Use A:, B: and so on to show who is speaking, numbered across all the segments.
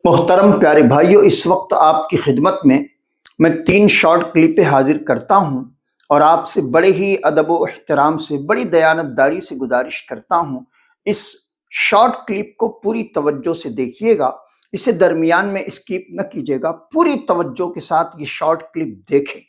A: محترم پیارے بھائیوں، اس وقت آپ کی خدمت میں 3 شارٹ کلپیں حاضر کرتا ہوں اور آپ سے بڑے ہی ادب و احترام سے، بڑی دیانتداری سے گزارش کرتا ہوں اس شارٹ کلپ کو پوری توجہ سے دیکھیے گا، اسے درمیان میں اسکیپ نہ کیجیے گا، پوری توجہ کے ساتھ یہ شارٹ کلپ دیکھیں۔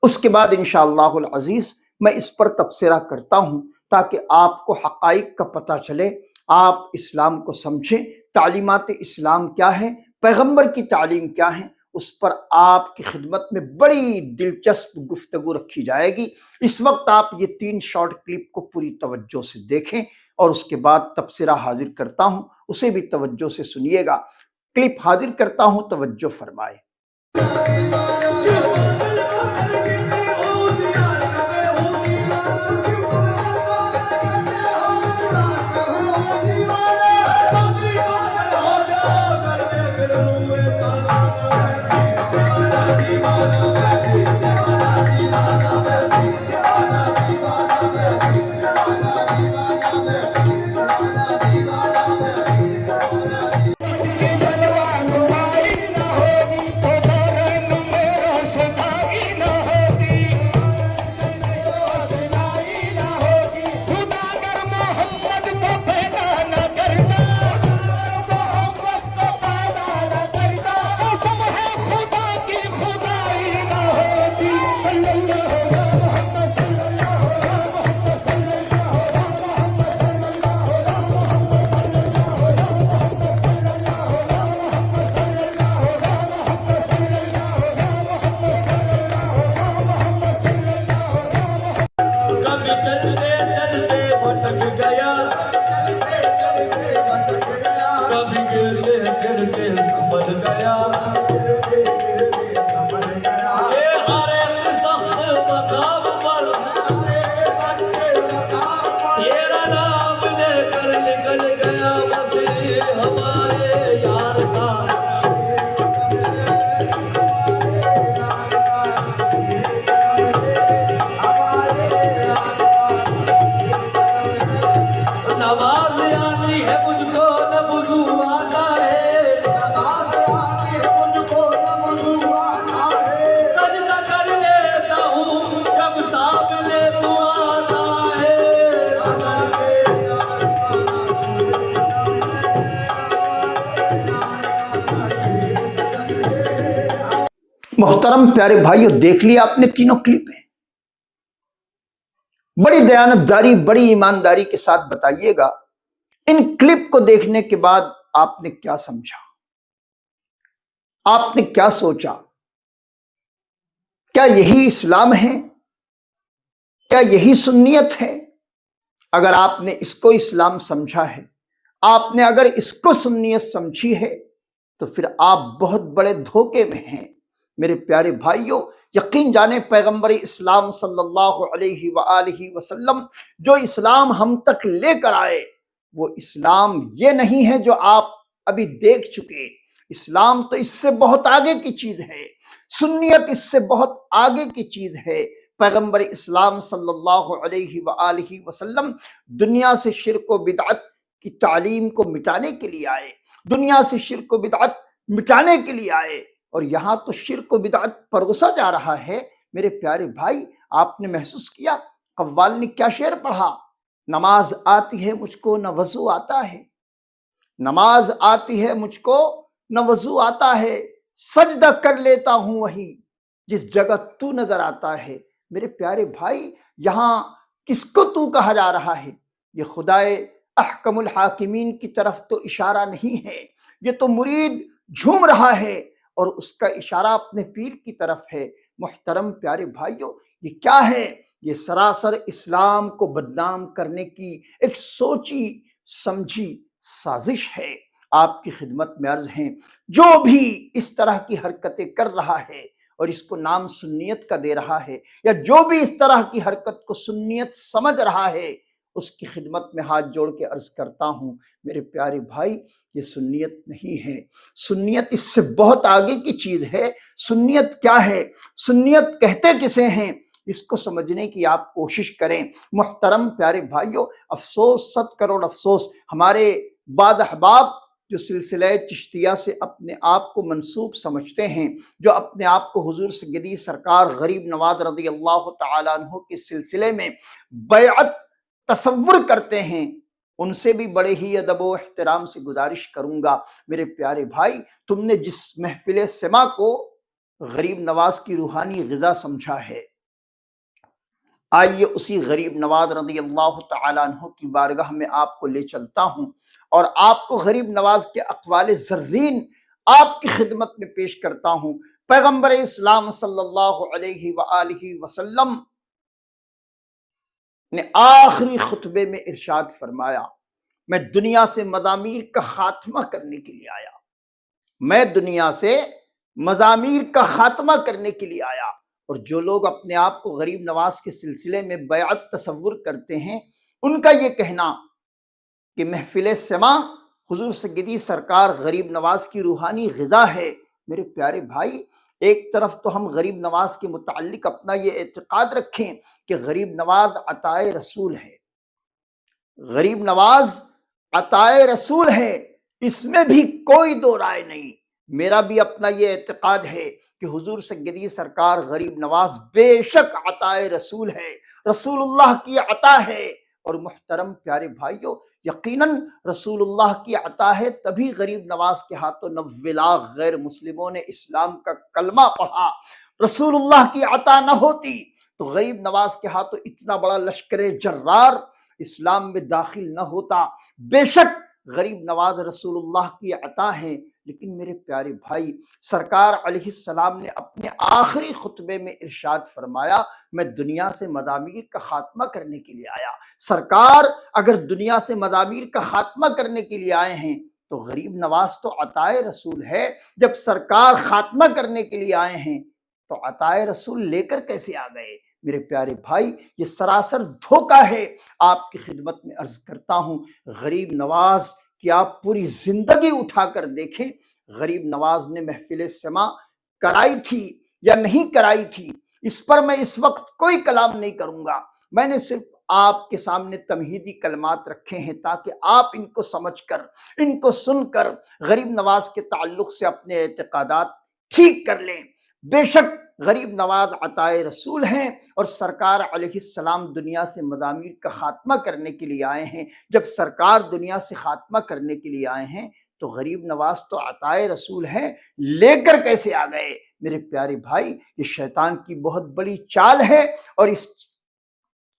A: اس کے بعد انشاءاللہ العزیز میں اس پر تبصرہ کرتا ہوں تاکہ آپ کو حقائق کا پتہ چلے، آپ اسلام کو سمجھیں، تعلیمات اسلام کیا ہے، پیغمبر کی تعلیم کیا ہے، اس پر آپ کی خدمت میں بڑی دلچسپ گفتگو رکھی جائے گی۔ اس وقت آپ یہ 3 شارٹ کلپ کو پوری توجہ سے دیکھیں اور اس کے بعد تبصرہ حاضر کرتا ہوں، اسے بھی توجہ سے سنیے گا۔ کلپ حاضر کرتا ہوں، توجہ فرمائے۔ محترم پیارے بھائیوں، دیکھ لیا آپ نے تینوں کلپیں۔ بڑی دیانتداری، بڑی ایمانداری کے ساتھ بتائیے گا ان کلپ کو دیکھنے کے بعد آپ نے کیا سمجھا، آپ نے کیا سوچا؟ کیا یہی اسلام ہے؟ کیا یہی سنیت ہے؟ اگر آپ نے اس کو اسلام سمجھا ہے، آپ نے اگر اس کو سنیت سمجھی ہے، تو پھر آپ بہت بڑے دھوکے میں ہیں۔ میرے پیارے بھائیوں، یقین جانیں پیغمبر اسلام صلی اللہ علیہ وآلہ وسلم جو اسلام ہم تک لے کر آئے، وہ اسلام یہ نہیں ہے جو آپ ابھی دیکھ چکے۔ اسلام تو اس سے بہت آگے کی چیز ہے، سنیت اس سے بہت آگے کی چیز ہے۔ پیغمبر اسلام صلی اللہ علیہ وآلہ وسلم دنیا سے شرک و بدعت کی تعلیم کو مٹانے کے لیے آئے، دنیا سے شرک و بدعت مٹانے کے لیے آئے، اور یہاں تو شرک و بدعت پروسا جا رہا ہے۔ میرے پیارے بھائی، آپ نے محسوس کیا قوال نے کیا شعر پڑھا؟ نماز آتی ہے مجھ کو نہ وضو آتا ہے، نماز آتی ہے مجھ کو نہ وضو آتا ہے، سجدہ کر لیتا ہوں وہیں جس جگہ تو نظر آتا ہے۔ میرے پیارے بھائی، یہاں کس کو تو کہا جا رہا ہے؟ یہ خدائے احکم الحاکمین کی طرف تو اشارہ نہیں ہے، یہ تو مرید جھوم رہا ہے اور اس کا اشارہ اپنے پیر کی طرف ہے۔ محترم پیارے بھائیوں، یہ کیا ہے؟ یہ سراسر اسلام کو بدنام کرنے کی ایک سوچی سمجھی سازش ہے۔ آپ کی خدمت میں عرض ہیں، جو بھی اس طرح کی حرکتیں کر رہا ہے اور اس کو نام سنیت کا دے رہا ہے، یا جو بھی اس طرح کی حرکت کو سنیت سمجھ رہا ہے، اس کی خدمت میں ہاتھ جوڑ کے عرض کرتا ہوں، میرے پیارے بھائی، یہ سنیت نہیں ہے۔ سنیت اس سے بہت آگے کی چیز ہے۔ سنیت کیا ہے؟ سنیت کہتے کسے ہیں؟ اس کو سمجھنے کی آپ کوشش کریں۔ محترم پیارے بھائیوں، افسوس، 100 کروڑ افسوس، ہمارے بعض احباب جو سلسلہ چشتیہ سے اپنے آپ کو منسوب سمجھتے ہیں، جو اپنے آپ کو حضور سیدی سرکار غریب نواز رضی اللہ تعالیٰ عنہ کے سلسلے میں بیعت تصور کرتے ہیں، ان سے بھی بڑے ہی ادب و احترام سے گزارش کروں گا، میرے پیارے بھائی، تم نے جس محفل سما کو غریب نواز کی روحانی غذا سمجھا ہے، آئیے اسی غریب نواز رضی اللہ تعالیٰ عنہ کی بارگاہ میں آپ کو لے چلتا ہوں اور آپ کو غریب نواز کے اقوال زرین آپ کی خدمت میں پیش کرتا ہوں۔ پیغمبر اسلام صلی اللہ علیہ وآلہ وسلم نے آخری خطبے میں ارشاد فرمایا، میں دنیا سے مزامیر کا خاتمہ کرنے کے لیے آیا، میں دنیا سے مزامیر کا خاتمہ کرنے کے لیے آیا۔ اور جو لوگ اپنے آپ کو غریب نواز کے سلسلے میں بیعت تصور کرتے ہیں، ان کا یہ کہنا کہ محفل سما حضور سیدی سرکار غریب نواز کی روحانی غذا ہے، میرے پیارے بھائی، ایک طرف تو ہم غریب نواز کے متعلق اپنا یہ اعتقاد رکھیں کہ غریب نواز عطائے رسول ہے، غریب نواز عطائے رسول ہے، اس میں بھی کوئی دو رائے نہیں۔ میرا بھی اپنا یہ اعتقاد ہے کہ حضور سیدی سرکار غریب نواز بے شک عطائے رسول ہے، رسول اللہ کی عطا ہے۔ اور محترم پیارے بھائیو، یقیناً رسول اللہ کی عطا ہے، تبھی غریب نواز کے ہاتھوں 90 لاکھ غیر مسلموں نے اسلام کا کلمہ پڑھا۔ رسول اللہ کی عطا نہ ہوتی تو غریب نواز کے ہاتھوں اتنا بڑا لشکر جرار اسلام میں داخل نہ ہوتا۔ بے شک غریب نواز رسول اللہ کی عطا ہے، لیکن میرے پیارے بھائی، سرکار علیہ السلام نے اپنے آخری خطبے میں ارشاد فرمایا، میں دنیا سے مزامیر کا خاتمہ کرنے کے لیے آیا۔ سرکار اگر دنیا سے مزامیر کا خاتمہ کرنے کے لیے آئے ہیں تو غریب نواز تو عطائے رسول ہے، جب سرکار خاتمہ کرنے کے لیے آئے ہیں تو عطائے رسول لے کر کیسے آ گئے؟ میرے پیارے بھائی، یہ سراسر دھوکہ ہے۔ آپ کی خدمت میں عرض کرتا ہوں، غریب نواز کہ آپ پوری زندگی اٹھا کر دیکھیں، غریب نواز نے محفل سما کرائی تھی یا نہیں کرائی تھی، اس پر میں اس وقت کوئی کلام نہیں کروں گا۔ میں نے صرف آپ کے سامنے تمہیدی کلمات رکھے ہیں تاکہ آپ ان کو سمجھ کر، ان کو سن کر غریب نواز کے تعلق سے اپنے اعتقادات ٹھیک کر لیں۔ بے شک غریب نواز عطائے رسول ہیں، اور سرکار علیہ السلام دنیا سے مزامیر کا خاتمہ کرنے کے لیے آئے ہیں۔ جب سرکار دنیا سے خاتمہ کرنے کے لیے آئے ہیں تو غریب نواز تو عطائے رسول ہیں، لے کر کیسے آ گئے؟ میرے پیارے بھائی، یہ شیطان کی بہت بڑی چال ہے، اور اس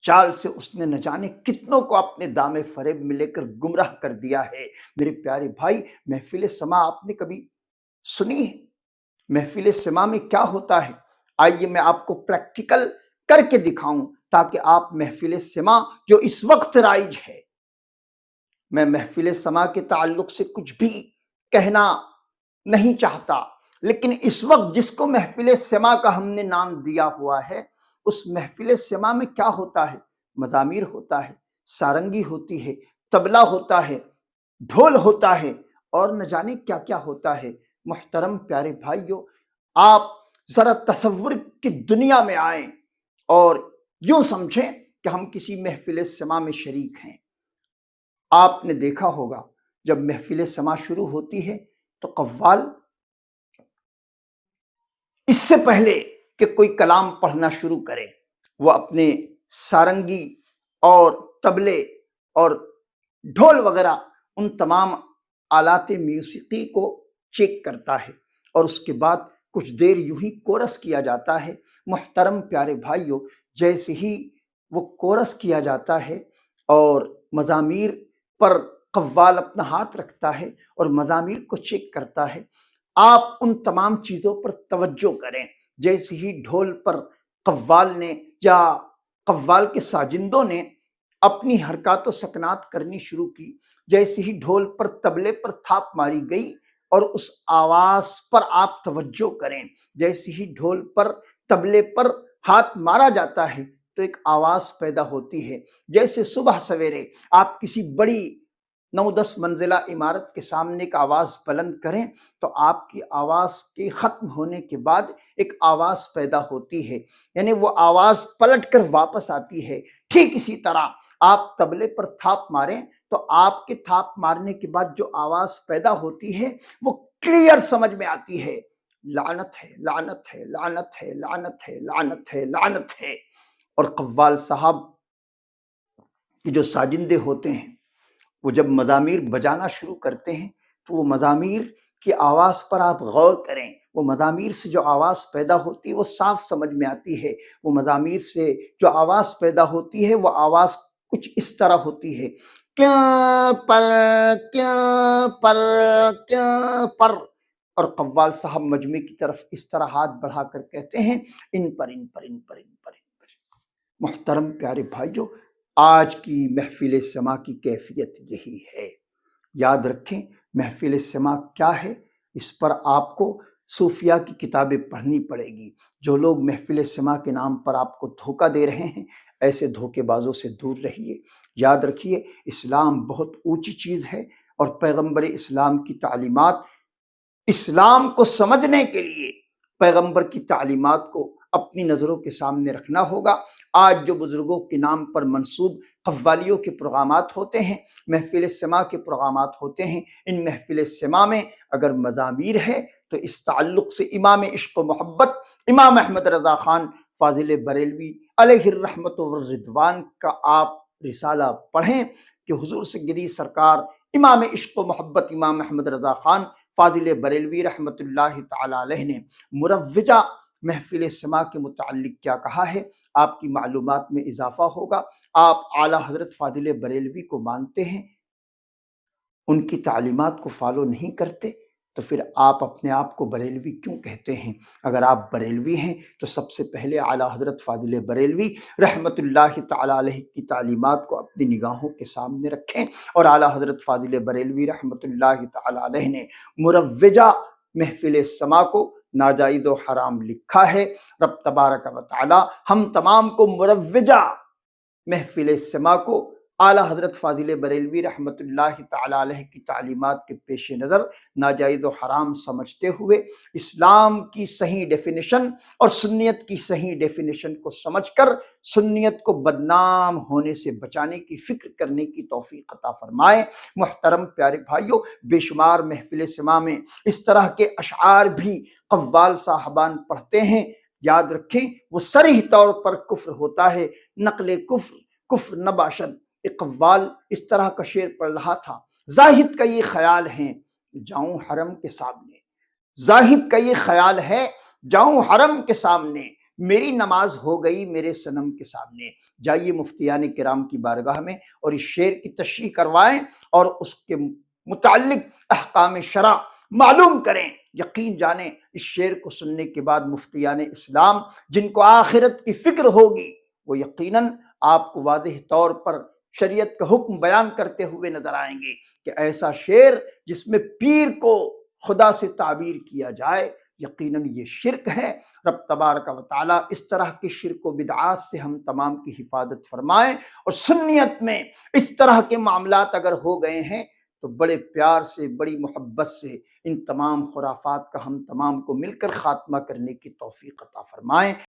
A: چال سے اس نے نہ جانے کتنوں کو اپنے دام فریب میں لے کر گمراہ کر دیا ہے۔ میرے پیارے بھائی، محفل سما آپ نے کبھی سنی ہے؟ محفل سما میں کیا ہوتا ہے؟ آئیے میں آپ کو پریکٹیکل کر کے دکھاؤں تاکہ آپ محفل سما جو اس وقت رائج ہے، میں محفل سما کے تعلق سے کچھ بھی کہنا نہیں چاہتا، لیکن اس وقت جس کو محفل سما کا ہم نے نام دیا ہوا ہے، اس محفل سما میں کیا ہوتا ہے؟ مزامیر ہوتا ہے، سارنگی ہوتی ہے، طبلہ ہوتا ہے، ڈھول ہوتا ہے، اور نہ جانے کیا کیا ہوتا ہے۔ محترم پیارے بھائیو، آپ ذرا تصور کی دنیا میں آئیں اور یوں سمجھیں کہ ہم کسی محفل سما میں شریک ہیں۔ آپ نے دیکھا ہوگا جب محفل سما شروع ہوتی ہے تو قوال اس سے پہلے کہ کوئی کلام پڑھنا شروع کرے، وہ اپنے سارنگی اور طبلے اور ڈھول وغیرہ ان تمام آلات موسیقی کو چیک کرتا ہے، اور اس کے بعد کچھ دیر یوں ہی کورس کیا جاتا ہے۔ محترم پیارے بھائیو، جیسے ہی وہ کورس کیا جاتا ہے اور مزامیر پر قوال اپنا ہاتھ رکھتا ہے اور مزامیر کو چیک کرتا ہے، آپ ان تمام چیزوں پر توجہ کریں۔ جیسے ہی ڈھول پر قوال نے یا قوال کے ساجندوں نے اپنی حرکات و سکنات کرنی شروع کی، جیسے ہی ڈھول پر طبلے پر تھاپ ماری گئی، اور اس آواز پر آپ توجہ کریں، جیسے ہی ڈھول پر طبلے پر ہاتھ مارا جاتا ہے تو ایک آواز پیدا ہوتی ہے۔ جیسے صبح سویرے آپ کسی بڑی 9-10 منزلہ عمارت کے سامنے ایک آواز بلند کریں تو آپ کی آواز کے ختم ہونے کے بعد ایک آواز پیدا ہوتی ہے، یعنی وہ آواز پلٹ کر واپس آتی ہے۔ ٹھیک اسی طرح آپ طبلے پر تھاپ ماریں تو آپ کے تھاپ مارنے کے بعد جو آواز پیدا ہوتی ہے وہ کلیئر سمجھ میں آتی ہے، لعنت ہے، لعنت ہے، لعنت ہے، لعنت ہے، لعنت ہے، لعنت ہے۔ اور قوال صاحب کی جو ساجندے ہوتے ہیں وہ جب مزامیر بجانا شروع کرتے ہیں تو وہ مزامیر کی آواز پر آپ غور کریں، وہ مزامیر سے جو آواز پیدا ہوتی ہے وہ صاف سمجھ میں آتی ہے۔ وہ مزامیر سے جو آواز پیدا ہوتی ہے وہ آواز کچھ اس طرح ہوتی ہے، کیا پر کیا پر کیا پر۔ اور قوال صاحب مجمع کی طرف اس طرح ہاتھ بڑھا کر کہتے ہیں، ان پر ان پر ان پر ان پر ان پر۔ محترم پیارے بھائیوں، آج کی محفل سما کی کیفیت یہی ہے۔ یاد رکھیں محفل سما کیا ہے، اس پر آپ کو صوفیہ کی کتابیں پڑھنی پڑے گی۔ جو لوگ محفل سما کے نام پر آپ کو دھوکہ دے رہے ہیں، ایسے دھوکے بازوں سے دور رہیے۔ یاد رکھیے اسلام بہت اونچی چیز ہے، اور پیغمبر اسلام کی تعلیمات، اسلام کو سمجھنے کے لیے پیغمبر کی تعلیمات کو اپنی نظروں کے سامنے رکھنا ہوگا۔ آج جو بزرگوں کے نام پر منسوب قوالیوں کے پروگرامات ہوتے ہیں، محفل سما کے پروگرامات ہوتے ہیں، ان محفل سما میں اگر مزامیر ہے تو اس تعلق سے امام عشق و محبت امام احمد رضا خان فاضل بریلوی علیہ الرحمت والرضوان کا آپ رسالہ پڑھیں کہ حضور سیدی سرکار امام عشق و محبت امام احمد رضا خان فاضل بریلوی رحمۃ اللہ تعالی علیہ نے مروجہ محفل سما کے متعلق کیا کہا ہے۔ آپ کی معلومات میں اضافہ ہوگا۔ آپ اعلیٰ حضرت فاضل بریلوی کو مانتے ہیں، ان کی تعلیمات کو فالو نہیں کرتے، تو پھر آپ اپنے آپ کو بریلوی کیوں کہتے ہیں؟ اگر آپ بریلوی ہیں تو سب سے پہلے اعلیٰ حضرت فاضل بریلوی رحمۃ اللہ تعالی علیہ کی تعلیمات کو اپنی نگاہوں کے سامنے رکھیں۔ اور اعلیٰ حضرت فاضل بریلوی رحمۃ اللہ تعالی علیہ نے مروجہ محفل سما کو ناجائز و حرام لکھا ہے۔ رب تبارک و تعالی ہم تمام کو مروجہ محفل سما کو اعلیٰ حضرت فاضل بریلوی رحمۃ اللہ تعالی علیہ کی تعلیمات کے پیش نظر ناجائز و حرام سمجھتے ہوئے اسلام کی صحیح ڈیفینیشن اور سنیت کی صحیح ڈیفینیشن کو سمجھ کر سنیت کو بدنام ہونے سے بچانے کی فکر کرنے کی توفیق عطا فرمائے۔ محترم پیارے بھائیوں، بے شمار محفل سما میں اس طرح کے اشعار بھی قوال صاحبان پڑھتے ہیں۔ یاد رکھیں وہ صریح طور پر کفر ہوتا ہے، نقل کفر کفر نہ باشد۔ ایک قوال اس طرح کا شعر پڑھ رہا تھا، زاہد کا یہ خیال ہے جاؤں حرم کے سامنے، زاہد کا یہ خیال ہے جاؤں حرم کے سامنے، میری نماز ہو گئی میرے صنم کے سامنے۔ جائیے مفتیان کرام کی بارگاہ میں اور اس شعر کی تشریح کروائیں اور اس کے متعلق احکام شرع معلوم کریں۔ یقین جانیں اس شعر کو سننے کے بعد مفتیان اسلام جن کو آخرت کی فکر ہوگی وہ یقیناً آپ کو واضح طور پر شریعت کا حکم بیان کرتے ہوئے نظر آئیں گے کہ ایسا شعر جس میں پیر کو خدا سے تعبیر کیا جائے یقیناً یہ شرک ہے۔ رب تبارک و تعالی اس طرح کے شرک و بدعات سے ہم تمام کی حفاظت فرمائیں، اور سنیت میں اس طرح کے معاملات اگر ہو گئے ہیں تو بڑے پیار سے بڑی محبت سے ان تمام خرافات کا ہم تمام کو مل کر خاتمہ کرنے کی توفیق عطا فرمائیں۔